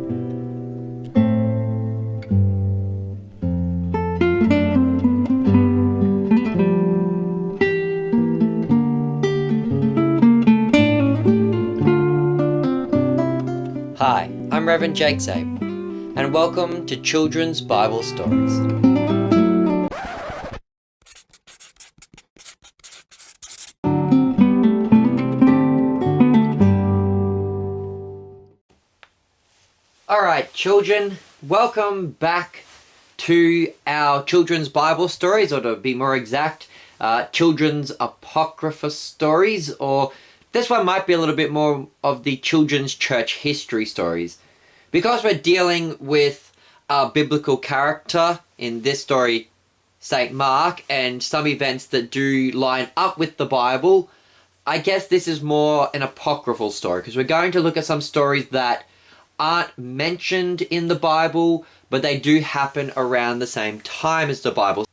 Hi, I'm Reverend Jake Sabe, and welcome to Children's Bible Stories. Alright, children, welcome back to our Children's Bible Stories, or to be more exact, Children's Apocrypha Stories, or this one might be a little bit more of the Children's Church History Stories. Because we're dealing with a biblical character, in this story, St. Mark, and some events that do line up with the Bible, I guess this is more an apocryphal story, because we're going to look at some stories that aren't mentioned in the Bible, but they do happen around the same time as the Bible.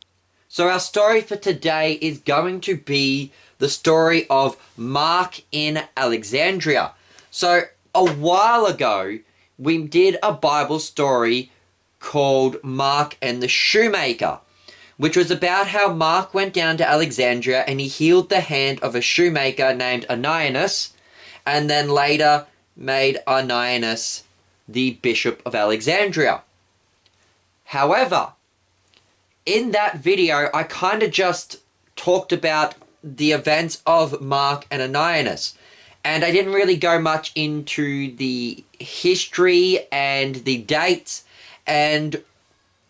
So our story for today is going to be the story of Mark in Alexandria. So a while ago, we did a Bible story called Mark and the Shoemaker, which was about how Mark went down to Alexandria and he healed the hand of a shoemaker named Ananias, and then later made Ananias the Bishop of Alexandria. However, in that video, I kind of just talked about the events of Mark and Ananias, and I didn't really go much into the history and the dates, and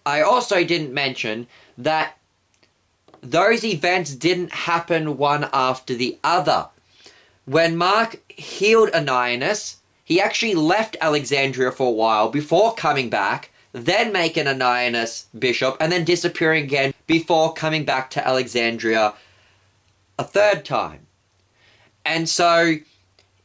I also didn't mention that those events didn't happen one after the other. When Mark healed Ananias, he actually left Alexandria for a while before coming back, then making Ananias bishop, and then disappearing again before coming back to Alexandria a third time. And so,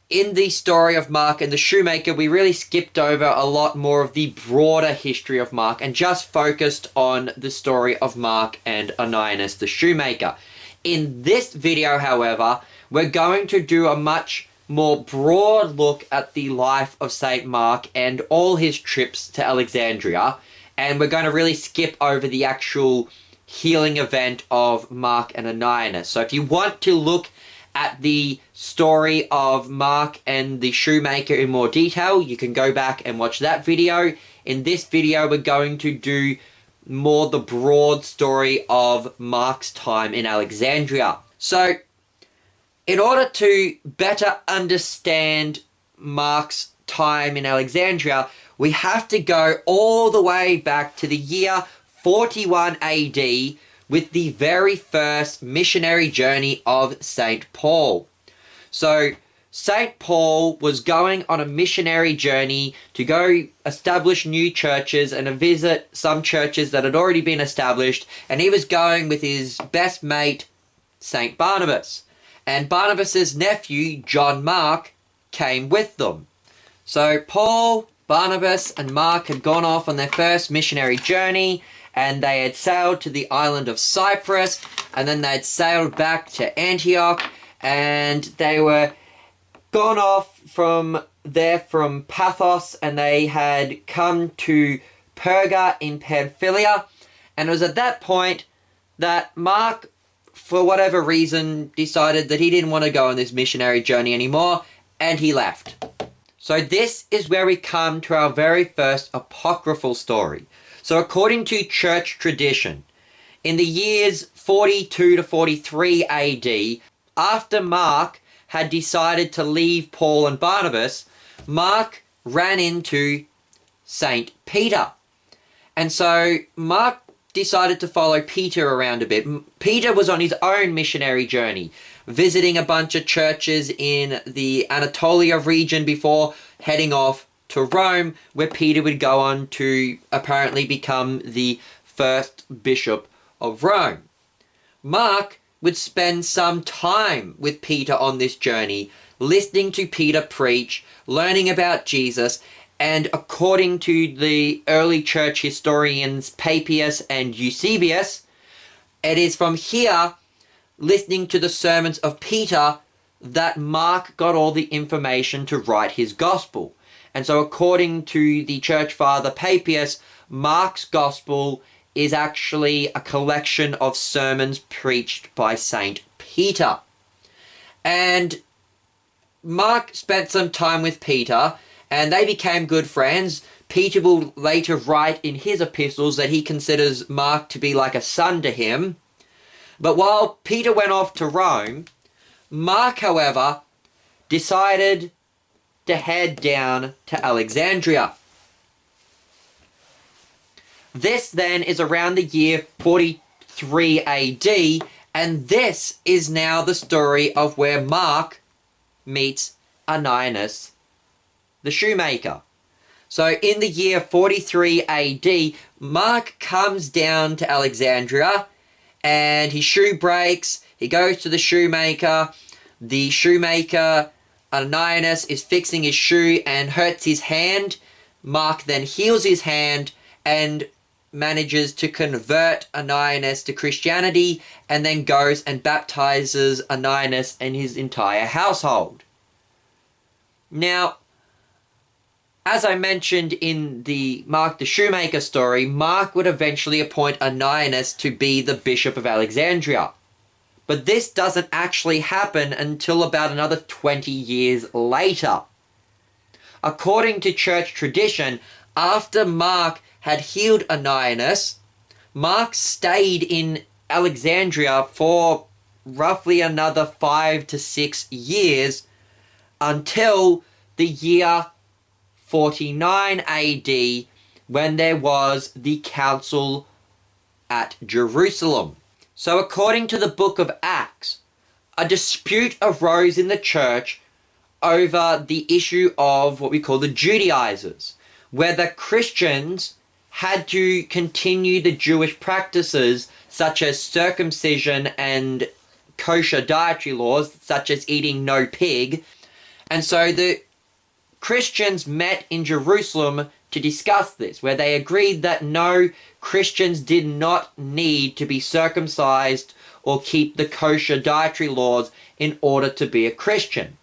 in the story of Mark and the Shoemaker, we really skipped over a lot more of the broader history of Mark and just focused on the story of Mark and Ananias the Shoemaker. In this video, however, we're going to do a much more broad look at the life of St. Mark and all his trips to Alexandria, and we're going to really skip over the actual healing event of Mark and Ananias. So if you want to look at the story of Mark and the Shoemaker in more detail, you can go back and watch that video. In this video, we're going to do more the broad story of Mark's time in Alexandria. So, in order to better understand Mark's time in Alexandria, we have to go all the way back to the year 41 AD with the very first missionary journey of St. Paul. So, St. Paul was going on a missionary journey to go establish new churches and to visit some churches that had already been established, and he was going with his best mate, St. Barnabas. And Barnabas's nephew, John Mark, came with them. So Paul, Barnabas, and Mark had gone off on their first missionary journey, and they had sailed to the island of Cyprus, and then they'd sailed back to Antioch, and they were gone off from there from Paphos, and they had come to Perga in Pamphylia, and it was at that point that Mark, for whatever reason, decided that he didn't want to go on this missionary journey anymore, and he left. So this is where we come to our very first apocryphal story. So according to church tradition, in the years 42 to 43 AD, after Mark had decided to leave Paul and Barnabas, Mark ran into St. Peter. And so Mark decided to follow Peter around a bit. Peter was on his own missionary journey, visiting a bunch of churches in the Anatolia region before heading off to Rome, where Peter would go on to apparently become the first bishop of Rome. Mark would spend some time with Peter on this journey, listening to Peter preach, learning about Jesus, and according to the early church historians Papias and Eusebius, it is from here, listening to the sermons of Peter, that Mark got all the information to write his gospel. And so according to the church father Papias, Mark's gospel is actually a collection of sermons preached by Saint Peter. And Mark spent some time with Peter, and they became good friends. Peter will later write in his epistles that he considers Mark to be like a son to him. But while Peter went off to Rome, Mark, however, decided to head down to Alexandria. This then is around the year 43 AD, and this is now the story of where Mark meets Ananias the shoemaker. So in the year 43 AD, Mark comes down to Alexandria, and his shoe breaks. He goes to the shoemaker. The shoemaker, Ananias, is fixing his shoe and hurts his hand. Mark then heals his hand and manages to convert Ananias to Christianity, and then goes and baptizes Ananias and his entire household. Now, as I mentioned in the Mark the Shoemaker story, Mark would eventually appoint Ananias to be the Bishop of Alexandria. But this doesn't actually happen until about another 20 years later. According to church tradition, after Mark had healed Ananias, Mark stayed in Alexandria for roughly another 5 to 6 years until the year 49 AD, when there was the council at Jerusalem. So according to the book of Acts, a dispute arose in the church over the issue of what we call the Judaizers, whether Christians had to continue the Jewish practices such as circumcision and kosher dietary laws, such as eating no pig. And so the Christians met in Jerusalem to discuss this, where they agreed that no, Christians did not need to be circumcised or keep the kosher dietary laws in order to be a Christian.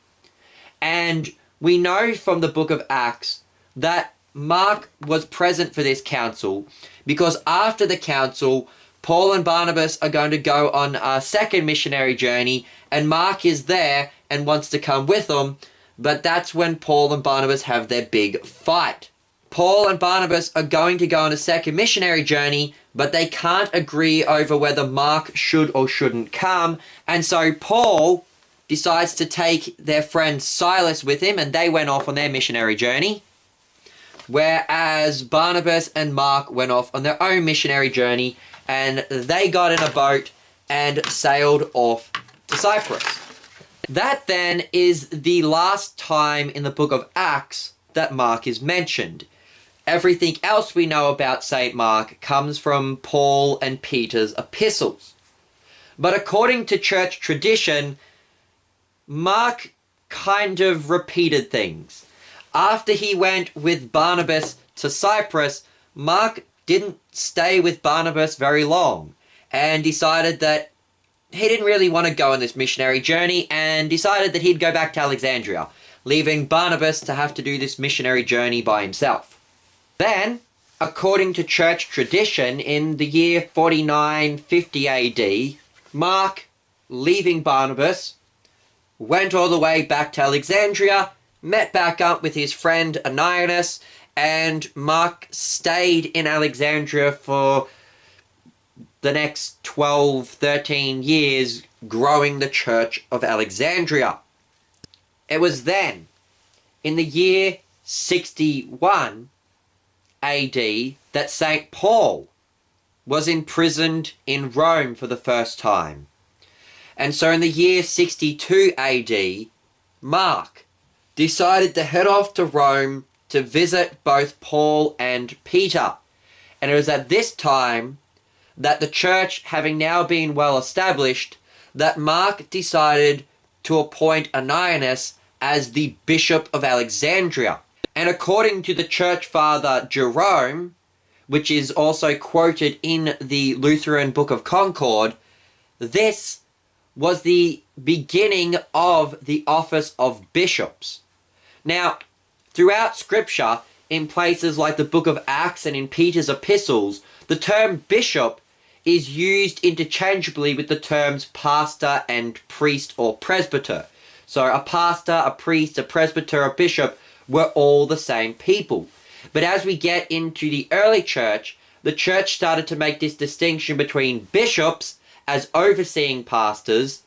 And we know from the book of Acts that Mark was present for this council, because after the council, Paul and Barnabas are going to go on a second missionary journey, and Mark is there and wants to come with them. But that's when Paul and Barnabas have their big fight. Paul and Barnabas are going to go on a second missionary journey, but they can't agree over whether Mark should or shouldn't come. And so Paul decides to take their friend Silas with him, and they went off on their missionary journey. Whereas Barnabas and Mark went off on their own missionary journey, and they got in a boat and sailed off to Cyprus. That then is the last time in the book of Acts that Mark is mentioned. Everything else we know about St. Mark comes from Paul and Peter's epistles. But according to church tradition, Mark kind of repeated things. After he went with Barnabas to Cyprus, Mark didn't stay with Barnabas very long and decided that he didn't really want to go on this missionary journey, and decided that he'd go back to Alexandria, leaving Barnabas to have to do this missionary journey by himself. Then, according to church tradition, in the year 49-50 AD, Mark, leaving Barnabas, went all the way back to Alexandria, met back up with his friend Ananias, and Mark stayed in Alexandria for the next 12-13 years, growing the Church of Alexandria. It was then, in the year 61 AD, that St. Paul was imprisoned in Rome for the first time. And so in the year 62 AD, Mark decided to head off to Rome to visit both Paul and Peter. And it was at this time that the church, having now been well established, that Mark decided to appoint Ananias as the Bishop of Alexandria. And according to the church father Jerome, which is also quoted in the Lutheran Book of Concord, this was the beginning of the office of bishops. Now, Throughout Scripture, in places like the book of Acts and in Peter's epistles, the term bishop is used interchangeably with the terms pastor and priest or presbyter. So a pastor, a priest, a presbyter, a bishop were all the same people. But as we get into the early church, the church started to make this distinction between bishops as overseeing pastors,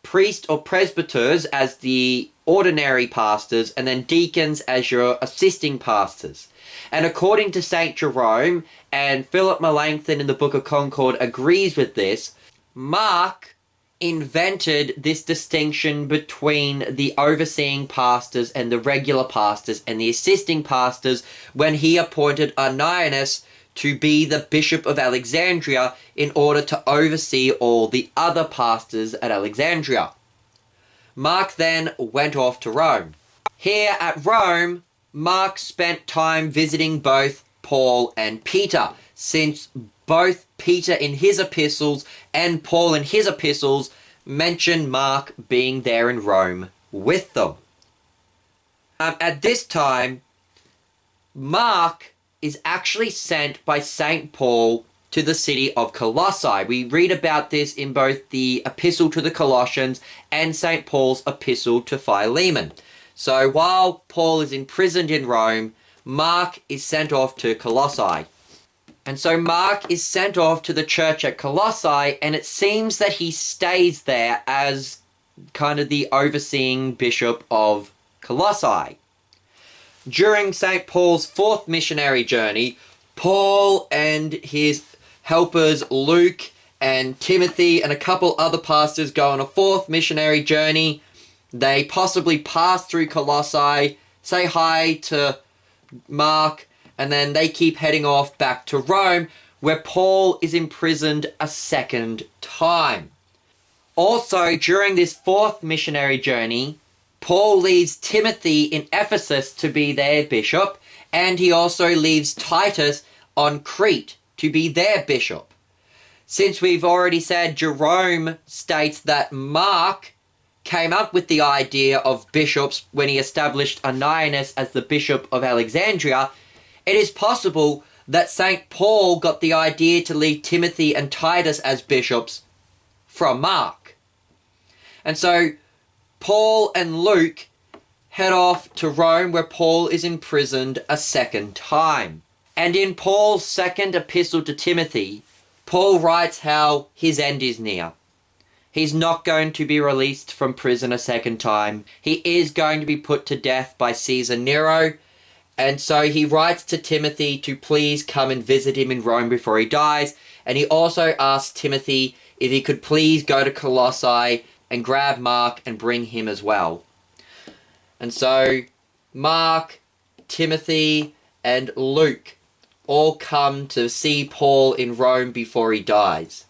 priest or presbyters as the ordinary pastors, and then deacons as your assisting pastors. And according to St. Jerome, and Philip Melanchthon in the Book of Concord agrees with this, Mark invented this distinction between the overseeing pastors and the regular pastors and the assisting pastors when he appointed Ananias to be the Bishop of Alexandria in order to oversee all the other pastors at Alexandria. Mark then went off to Rome. Here at Rome, Mark spent time visiting both Paul and Peter, since both Peter in his epistles and Paul in his epistles mention Mark being there in Rome with them. At this time, Mark is actually sent by St. Paul to the city of Colossae. We read about this in both the epistle to the Colossians and St. Paul's epistle to Philemon. So while Paul is imprisoned in Rome, Mark is sent off to Colossae. And so Mark is sent off to the church at Colossae, and it seems that he stays there as kind of the overseeing bishop of Colossae. During St. Paul's fourth missionary journey, Paul and his helpers Luke and Timothy and a couple other pastors go on a fourth missionary journey. They possibly pass through Colossae, say hi to Mark, and then they keep heading off back to Rome, where Paul is imprisoned a second time. Also, during this fourth missionary journey, Paul leaves Timothy in Ephesus to be their bishop, and he also leaves Titus on Crete to be their bishop. Since we've already said Jerome states that Mark came up with the idea of bishops when he established Ananias as the bishop of Alexandria, it is possible that St. Paul got the idea to leave Timothy and Titus as bishops from Mark. And so Paul and Luke head off to Rome, where Paul is imprisoned a second time. And in Paul's second epistle to Timothy, Paul writes how his end is near. He's not going to be released from prison a second time. He is going to be put to death by Caesar Nero. And so he writes to Timothy to please come and visit him in Rome before he dies. And he also asks Timothy if he could please go to Colossae and grab Mark and bring him as well. And so Mark, Timothy, and Luke all come to see Paul in Rome before he dies.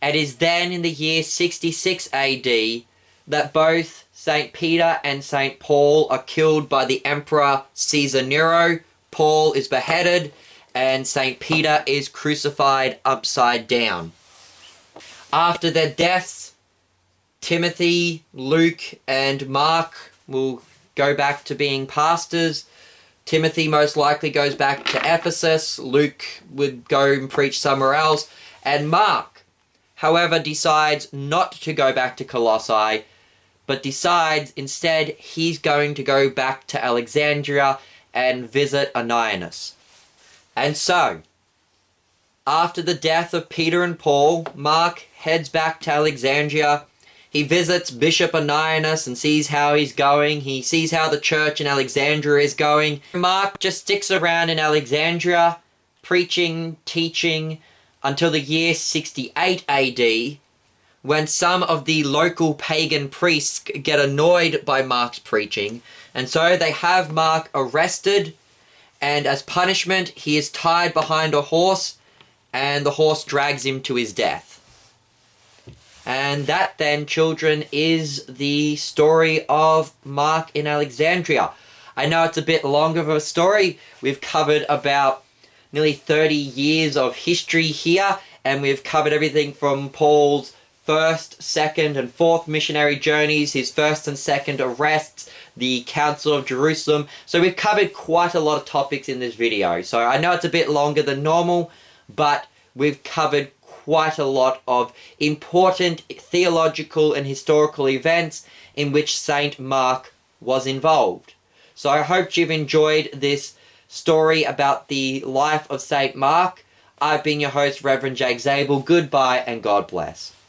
It is then in the year 66 AD that both St. Peter and St. Paul are killed by the Emperor Caesar Nero. Paul is beheaded and St. Peter is crucified upside down. After their deaths, Timothy, Luke, and Mark will go back to being pastors. Timothy most likely goes back to Ephesus. Luke would go and preach somewhere else. And Mark, however, decides not to go back to Colossae, but decides instead he's going to go back to Alexandria and visit Ananias. And so, after the death of Peter and Paul, Mark heads back to Alexandria. He visits Bishop Ananias and sees how he's going. He sees how the church in Alexandria is going. Mark just sticks around in Alexandria, preaching, teaching, until the year 68 AD, when some of the local pagan priests get annoyed by Mark's preaching, and so they have Mark arrested, and as punishment, he is tied behind a horse, and the horse drags him to his death. And that then, children, is the story of Mark in Alexandria. I know it's a bit longer of a story. We've covered about nearly 30 years of history here, and we've covered everything from Paul's first, second, and fourth missionary journeys, his first and second arrests, the Council of Jerusalem. So we've covered quite a lot of topics in this video. So I know it's a bit longer than normal, but we've covered quite a lot of important theological and historical events in which Saint Mark was involved. So I hope you've enjoyed this story about the life of Saint Mark. I've been your host, Reverend Jake Zabel. Goodbye and God bless.